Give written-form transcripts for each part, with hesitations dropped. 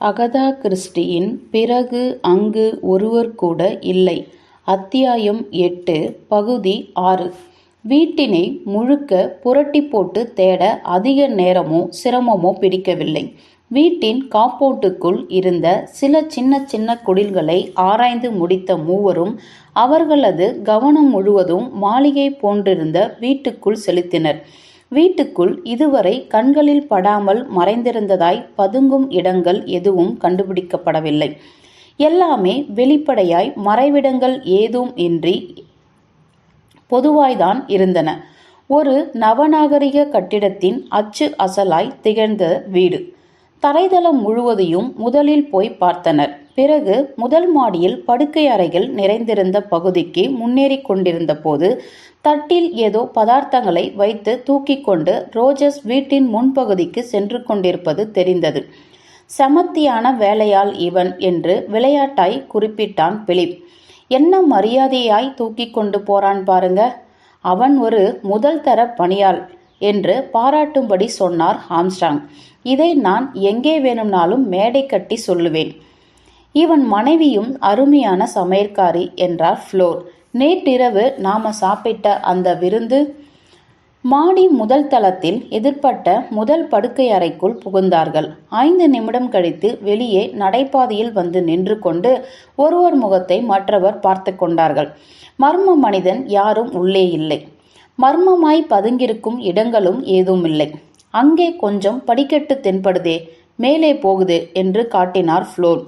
Agatha கிறிஸ்டியின் பிறகு அங்கு ஒருவர் கூட இல்லை. அத்தியாயம் 8 பகுதி 6. வீட்டினை முழுக்க புரட்டி போட்டு தேட அதிக நேரமோ சிரமமோ பிடிக்கவில்லை. வீட்டின் காம்பவுண்டுக்குள் இருந்த சில சின்ன சின்ன குடில்களை ஆராய்ந்து முடித்த மூவரும் அவர்களது கவனம் முழுவதும் மாளிகை போன்றிருந்த வீட்டுக்குள் செலுத்தினர். வீட்டுக்குள் இதுவரை கண்களில் படாமல் மறைந்திருந்ததாய் பதுங்கும் இடங்கள் எதுவும் கண்டுபிடிக்கப்படவில்லை. எல்லாமே வெளிப்படையாய் மறைவிடங்கள் ஏதும் இன்றி பொதுவாய்தான் இருந்தன. ஒரு நவநாகரிக கட்டிடத்தின் அச்சு அசலாய் திகழ்ந்த வீடு. தரைதளம் முழுவதையும் முதலில் போய் பார்த்தனர். பிறகு முதல் மாடியில் படுக்கை அறைகள் நிறைந்திருந்த பகுதிக்கு முன்னேறி கொண்டிருந்த போது தட்டில் ஏதோ பதார்த்தங்களை வைத்து தூக்கி கொண்டு ரோஜர்ஸ் வீட்டின் முன்பகுதிக்கு சென்று கொண்டிருப்பது தெரிந்தது. செமத்தியான வேலையாள் இவன் என்று விளையாட்டாய் குறிப்பிட்டான் பிலிப். என்ன மரியாதையாய் தூக்கி கொண்டு போறான் பாருங்க. அவன் ஒரு முதல் தர பணியாள் என்று பாராட்டும்படி சொன்னார் ஆம்ஸ்ட்ராங். இதை நான் எங்கே வேணும்னாலும் மேடை கட்டி சொல்லுவேன். இவன் மனைவியும் அருமையான சமையற்காரி என்றார் ஃப்ளோர். நேற்றிரவு நாம சாப்பிட்ட அந்த விருந்து. மாடி முதல் தளத்தில் எதிர்ப்பட்ட முதல் படுக்கை அறைக்குள் புகுந்தார்கள். 5 நிமிடம் கழித்து வெளியே நடைபாதையில் வந்து நின்று கொண்டு ஒருவர் முகத்தை மற்றவர் பார்த்து கொண்டார்கள். மர்ம மனிதன் யாரும் உள்ளே இல்லை. மர்மமாய் பதுங்கிருக்கும் இடங்களும் ஏதும் இல்லை. அங்கே கொஞ்சம் படிக்கட்டு தென்படுதே, மேலே போகுது என்று காட்டினார் ஃப்ளோர்.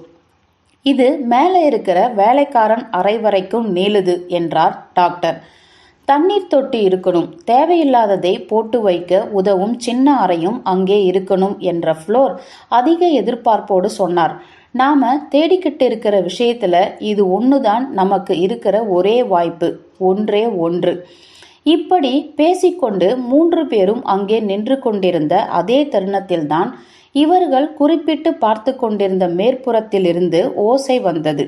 இது மேலே இருக்கிற வேலைக்காரன் அறை வரைக்கும் நீளுது என்றார் டாக்டர். தண்ணீர் தொட்டி இருக்கணும், தேவையில்லாததை போட்டு வைக்க உதவும் சின்ன அறையும் அங்கே இருக்கணும் என்ற ஃப்ளோர் அதிக எதிர்பார்ப்போடு சொன்னார். நாம தேடிக்கிட்டு இருக்கிற விஷயத்துல இது ஒண்ணுதான் நமக்கு இருக்கிற ஒரே வாய்ப்பு, ஒன்றே ஒன்று. இப்படி பேசிக்கொண்டு 3 பேரும் அங்கே நின்று கொண்டிருந்த அதே தருணத்தில்தான் இவர்கள் குறிப்பிட்டு பார்த்து கொண்டிருந்த மேற்புறத்திலிருந்து ஓசை வந்தது.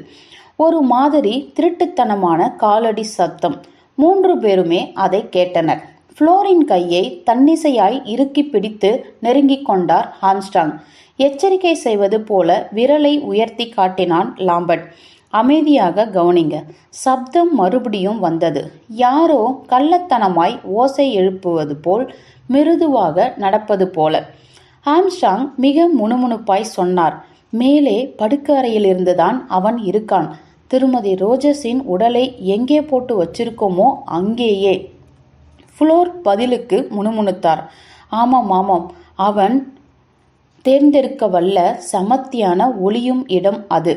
ஒரு மாதிரி திருட்டுத்தனமான காலடி சத்தம். 3 பேருமே அதை கேட்டனர். ஃப்ளோரின் கையை தன்னிசையாய் இறுக்கி பிடித்து நெருங்கிக் கொண்டார் ஆம்ஸ்ட்ராங். எச்சரிக்கை செய்வது போல விரலை உயர்த்தி காட்டினான் லாம்பர்ட். அமைதியாக கவனிங்க. சப்தம் மறுபடியும் வந்தது. யாரோ கள்ளத்தனமாய் ஓசை எழுப்புவது போல், மிருதுவாக நடப்பது போல. ஆம்ஸ்ட்ராங் மிக முணுமுணுப்பாய் சொன்னார். மேலே படுக்கறையிலிருந்துதான் அவன் இருக்கான். திருமதி ரோஜர்ஸின் உடலை எங்கே போட்டு வச்சிருக்கோமோ அங்கேயே. ஃப்ளோர் பதிலுக்கு முணுமுணுத்தார். ஆமாம் ஆமாம், அவன் தேர்ந்தெடுக்க வல்ல செமத்தியான ஒளியும் இடம் அது.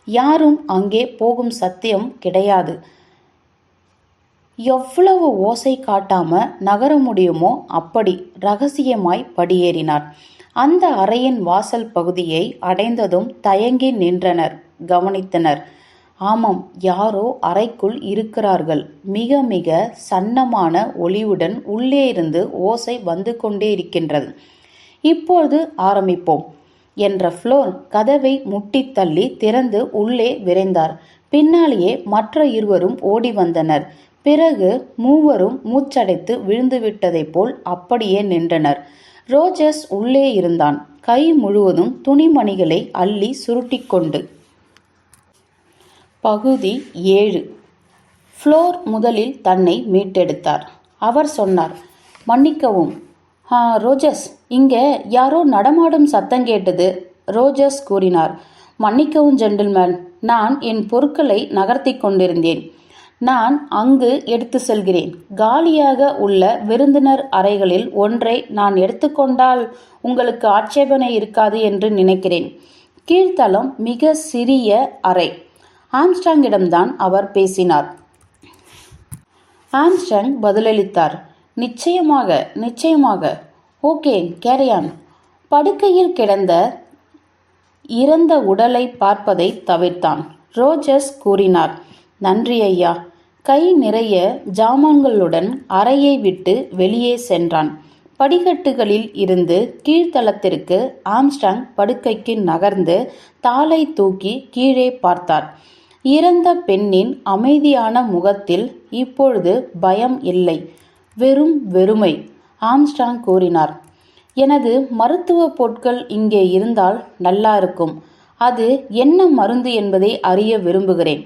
யாரும் அங்கே போகும் சத்தியம் கிடையாது. எவ்வளவு ஓசை காட்டாம நகர முடியுமோ அப்படி ரகசியமாய் படியேறினார். அந்த அறையின் வாசல் பகுதியை அடைந்ததும் தயங்கி நின்றனர், கவனித்தனர். ஆமாம், யாரோ அறைக்குள் இருக்கிறார்கள். மிக மிக சன்னமான ஒளிவுடன் உள்ளே இருந்து ஓசை வந்து கொண்டே இருக்கின்றது. இப்போது ஆரம்பிப்போம் என்ற ஃப்ளோர் கதவை முட்டி தள்ளி திறந்து உள்ளே விரைந்தார். பின்னாலேயே மற்ற இருவரும் ஓடி வந்தனர். பிறகு மூவரும் மூச்சடைத்து விழுந்துவிட்டதை போல் அப்படியே நின்றனர். ரோஜர்ஸ் உள்ளே இருந்தான், கை முழுவதும் துணிமணிகளை அள்ளி சுருட்டிக்கொண்டு. பகுதி 7. ஃப்ளோர் முதலில் தன்னை மீட்டெடுத்தார். அவர் சொன்னார், மன்னிக்கவும் ரோஜர்ஸ், இங்கே யாரோ நடமாடும் சத்தம் கேட்டது. ரோஜர்ஸ் கூறினார். மன்னிக்கவும் ஜென்டில்மேன், நான் என் பொருட்களை நகர்த்தி கொண்டிருந்தேன். நான் அங்கு எடுத்து செல்கிறேன். காலியாக உள்ள விருந்தினர் அறைகளில் ஒன்றை நான் எடுத்துக்கொண்டால் உங்களுக்கு ஆட்சேபனை இருக்காது என்று நினைக்கிறேன். கீழ்த்தளம் மிக சிறிய அறை. ஆம்ஸ்ட்ராங்கிடம்தான் அவர் பேசினார். ஆம்ஸ்ட்ராங் பதிலளித்தார். நிச்சயமாக நிச்சயமாக. Okay, carry on. படுக்கையில் கிடந்த இறந்த உடலை பார்ப்பதை தவிர்த்தான். ரோஜர்ஸ் கூறினார். நன்றி ஐயா. கை நிறைய ஜாமான்களுடன் அறையை விட்டு வெளியே சென்றான். படிக்கட்டுகளில் இருந்து கீழ்த்தளத்திற்கு ஆம்ஸ்ட்ராங் படுக்கைக்கு நகர்ந்து தாளை தூக்கி கீழே பார்த்தார். இறந்த பெண்ணின் அமைதியான முகத்தில் இப்பொழுது பயம் இல்லை, வெறும் வெறுமை. ஆம்ஸ்ட்ராங் கூறினார். எனது மருத்துவ பொருட்கள் இங்கே இருந்தால் நல்லா இருக்கும். அது என்ன மருந்து என்பதை அறிய விரும்புகிறேன்.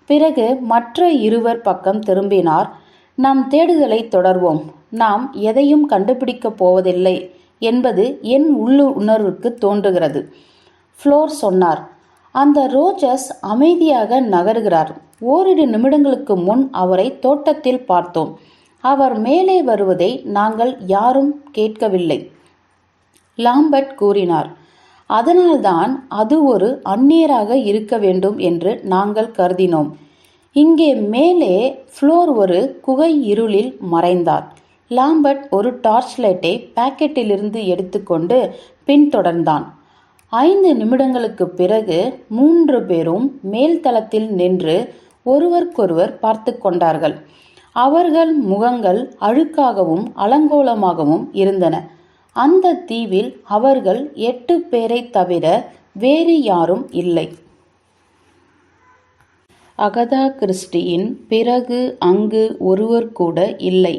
பிறகு மற்ற இருவர் பக்கம் திரும்பினார். நம் தேடுதலை தொடர்வோம். நாம் எதையும் கண்டுபிடிக்கப் போவதில்லை என்பது என் உள்ளுணர்வுக்கு தோன்றுகிறது. ஃப்ளோர் சொன்னார். அந்த ரோஜர்ஸ் அமைதியாக நகருகிறார். ஓரிரு நிமிடங்களுக்கு முன் அவரை தோட்டத்தில் பார்த்தோம். அவர் மேலே வருவதை நாங்கள் யாரும் கேட்கவில்லை. லாம்பர்ட் கூறினார். அதனால்தான் அது ஒரு அந்நியராக இருக்க வேண்டும் என்று நாங்கள் கருதினோம். இங்கே மேலே ஃப்ளோர் ஒரு குகை இருளில் மறைந்தார். லாம்பர்ட் ஒரு டார்ச் லைட்டை பாக்கெட்டிலிருந்து எடுத்துக்கொண்டு பின்தொடர்ந்தான். 5 நிமிடங்களுக்கு பிறகு 3 பேரும் மேல்தளத்தில் நின்று ஒருவருக்கொருவர் பார்த்து கொண்டார்கள். அவர்கள் முகங்கள் அழுக்காகவும் அலங்கோலமாகவும் இருந்தன. அந்த தீவில் அவர்கள் 8 பேரை தவிர வேறு யாரும் இல்லை. அகதா கிறிஸ்டியின் பிறகு அங்கு ஒருவர் கூட இல்லை.